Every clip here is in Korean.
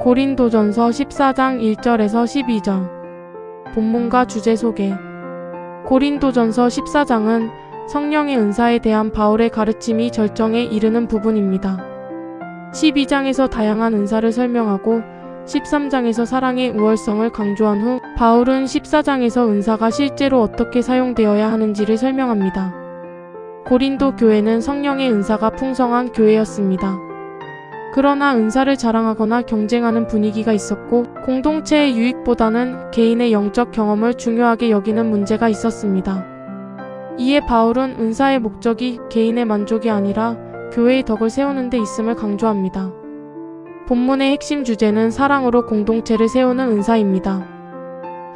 고린도전서 14장 1절에서 12절. 본문과 주제 소개. 고린도전서 14장은 성령의 은사에 대한 바울의 가르침이 절정에 이르는 부분입니다. 12장에서 다양한 은사를 설명하고 13장에서 사랑의 우월성을 강조한 후 바울은 14장에서 은사가 실제로 어떻게 사용되어야 하는지를 설명합니다. 고린도 교회는 성령의 은사가 풍성한 교회였습니다. 그러나 은사를 자랑하거나 경쟁하는 분위기가 있었고 공동체의 유익보다는 개인의 영적 경험을 중요하게 여기는 문제가 있었습니다. 이에 바울은 은사의 목적이 개인의 만족이 아니라 교회의 덕을 세우는 데 있음을 강조합니다. 본문의 핵심 주제는 사랑으로 공동체를 세우는 은사입니다.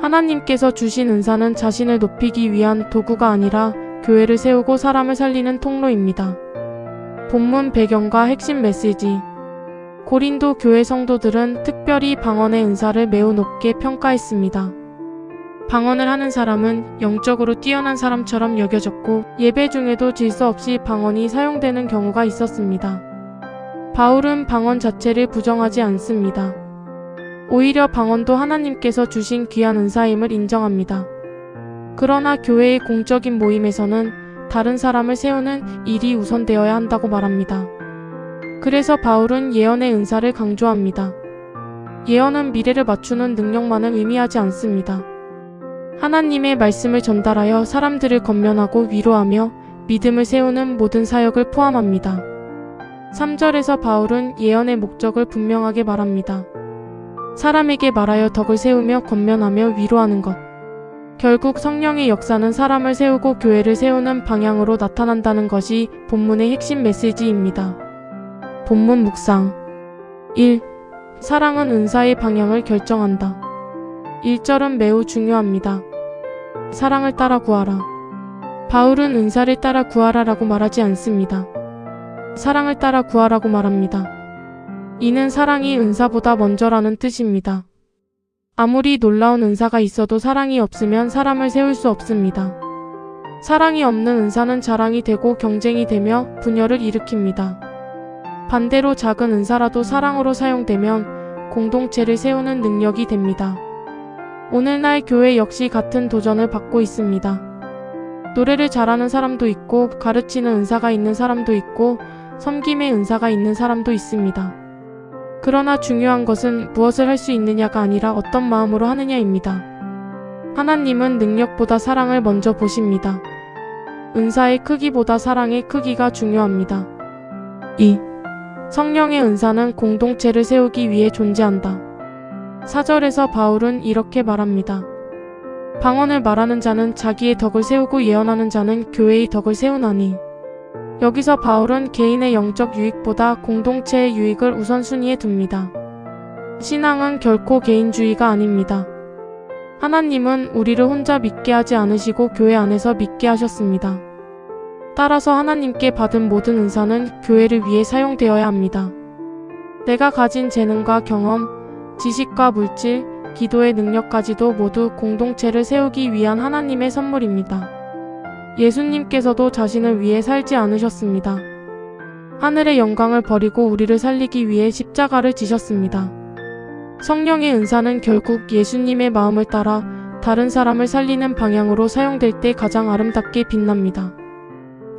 하나님께서 주신 은사는 자신을 높이기 위한 도구가 아니라 교회를 세우고 사람을 살리는 통로입니다. 본문 배경과 핵심 메시지. 고린도 교회 성도들은 특별히 방언의 은사를 매우 높게 평가했습니다. 방언을 하는 사람은 영적으로 뛰어난 사람처럼 여겨졌고 예배 중에도 질서 없이 방언이 사용되는 경우가 있었습니다. 바울은 방언 자체를 부정하지 않습니다. 오히려 방언도 하나님께서 주신 귀한 은사임을 인정합니다. 그러나 교회의 공적인 모임에서는 다른 사람을 세우는 일이 우선되어야 한다고 말합니다. 그래서 바울은 예언의 은사를 강조합니다. 예언은 미래를 맞추는 능력만을 의미하지 않습니다. 하나님의 말씀을 전달하여 사람들을 권면하고 위로하며 믿음을 세우는 모든 사역을 포함합니다. 3절에서 바울은 예언의 목적을 분명하게 말합니다. 사람에게 말하여 덕을 세우며 권면하며 위로하는 것. 결국 성령의 역사는 사람을 세우고 교회를 세우는 방향으로 나타난다는 것이 본문의 핵심 메시지입니다. 본문 묵상. 1. 사랑은 은사의 방향을 결정한다. 1절은 매우 중요합니다. 사랑을 따라 구하라. 바울은 은사를 따라 구하라라고 말하지 않습니다. 사랑을 따라 구하라고 말합니다. 이는 사랑이 은사보다 먼저라는 뜻입니다. 아무리 놀라운 은사가 있어도 사랑이 없으면 사람을 세울 수 없습니다. 사랑이 없는 은사는 자랑이 되고 경쟁이 되며 분열을 일으킵니다. 반대로 작은 은사라도 사랑으로 사용되면 공동체를 세우는 능력이 됩니다. 오늘날 교회 역시 같은 도전을 받고 있습니다. 노래를 잘하는 사람도 있고 가르치는 은사가 있는 사람도 있고 섬김의 은사가 있는 사람도 있습니다. 그러나 중요한 것은 무엇을 할 수 있느냐가 아니라 어떤 마음으로 하느냐입니다. 하나님은 능력보다 사랑을 먼저 보십니다. 은사의 크기보다 사랑의 크기가 중요합니다. 2. 성령의 은사는 공동체를 세우기 위해 존재한다. 4절에서 바울은 이렇게 말합니다. 방언을 말하는 자는 자기의 덕을 세우고 예언하는 자는 교회의 덕을 세우나니. 여기서 바울은 개인의 영적 유익보다 공동체의 유익을 우선순위에 둡니다. 신앙은 결코 개인주의가 아닙니다. 하나님은 우리를 혼자 믿게 하지 않으시고 교회 안에서 믿게 하셨습니다. 따라서 하나님께 받은 모든 은사는 교회를 위해 사용되어야 합니다. 내가 가진 재능과 경험, 지식과 물질, 기도의 능력까지도 모두 공동체를 세우기 위한 하나님의 선물입니다. 예수님께서도 자신을 위해 살지 않으셨습니다. 하늘의 영광을 버리고 우리를 살리기 위해 십자가를 지셨습니다. 성령의 은사는 결국 예수님의 마음을 따라 다른 사람을 살리는 방향으로 사용될 때 가장 아름답게 빛납니다.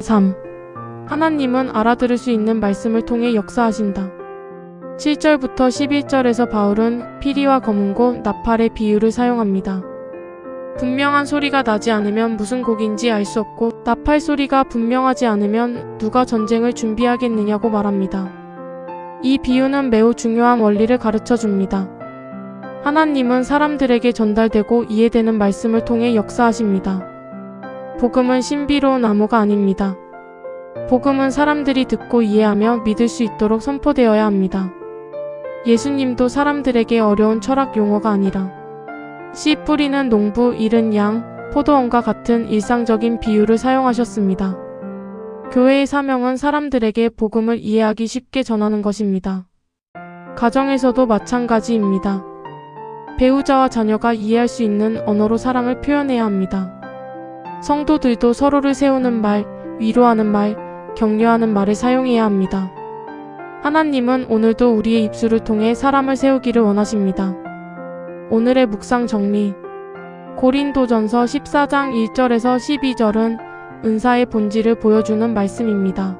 3. 하나님은 알아들을 수 있는 말씀을 통해 역사하신다. 7절부터 11절에서 바울은 피리와 검은고, 나팔의 비유를 사용합니다. 분명한 소리가 나지 않으면 무슨 곡인지 알 수 없고 나팔 소리가 분명하지 않으면 누가 전쟁을 준비하겠느냐고 말합니다. 이 비유는 매우 중요한 원리를 가르쳐 줍니다. 하나님은 사람들에게 전달되고 이해되는 말씀을 통해 역사하십니다. 복음은 신비로운 암호가 아닙니다. 복음은 사람들이 듣고 이해하며 믿을 수 있도록 선포되어야 합니다. 예수님도 사람들에게 어려운 철학 용어가 아니라 씨 뿌리는 농부, 잃은 양, 포도원과 같은 일상적인 비유를 사용하셨습니다. 교회의 사명은 사람들에게 복음을 이해하기 쉽게 전하는 것입니다. 가정에서도 마찬가지입니다. 배우자와 자녀가 이해할 수 있는 언어로 사랑을 표현해야 합니다. 성도들도 서로를 세우는 말, 위로하는 말, 격려하는 말을 사용해야 합니다. 하나님은 오늘도 우리의 입술을 통해 사람을 세우기를 원하십니다. 오늘의 묵상 정리. 고린도전서 14장 1절에서 12절은 은사의 본질을 보여주는 말씀입니다.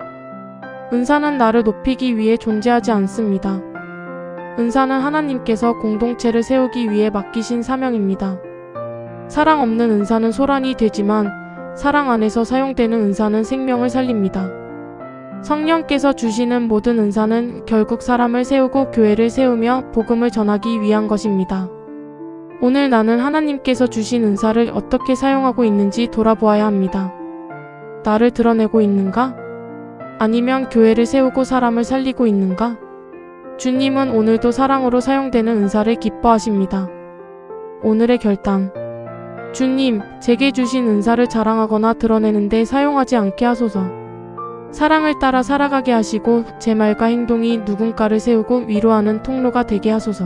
은사는 나를 높이기 위해 존재하지 않습니다. 은사는 하나님께서 공동체를 세우기 위해 맡기신 사명입니다. 사랑 없는 은사는 소란이 되지만 사랑 안에서 사용되는 은사는 생명을 살립니다. 성령께서 주시는 모든 은사는 결국 사람을 세우고 교회를 세우며 복음을 전하기 위한 것입니다. 오늘 나는 하나님께서 주신 은사를 어떻게 사용하고 있는지 돌아보아야 합니다. 나를 드러내고 있는가? 아니면 교회를 세우고 사람을 살리고 있는가? 주님은 오늘도 사랑으로 사용되는 은사를 기뻐하십니다. 오늘의 결단. 주님, 제게 주신 은사를 자랑하거나 드러내는데 사용하지 않게 하소서. 사랑을 따라 살아가게 하시고 제 말과 행동이 누군가를 세우고 위로하는 통로가 되게 하소서.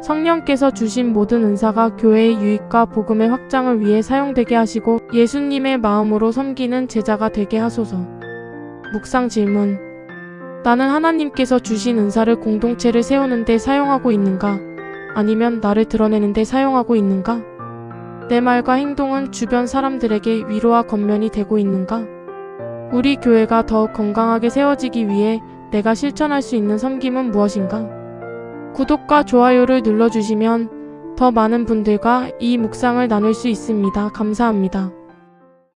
성령께서 주신 모든 은사가 교회의 유익과 복음의 확장을 위해 사용되게 하시고 예수님의 마음으로 섬기는 제자가 되게 하소서. 묵상 질문. 나는 하나님께서 주신 은사를 공동체를 세우는데 사용하고 있는가? 아니면 나를 드러내는데 사용하고 있는가? 내 말과 행동은 주변 사람들에게 위로와 겉면이 되고 있는가? 우리 교회가 더욱 건강하게 세워지기 위해 내가 실천할 수 있는 섬김은 무엇인가? 구독과 좋아요를 눌러주시면 더 많은 분들과 이 묵상을 나눌 수 있습니다. 감사합니다.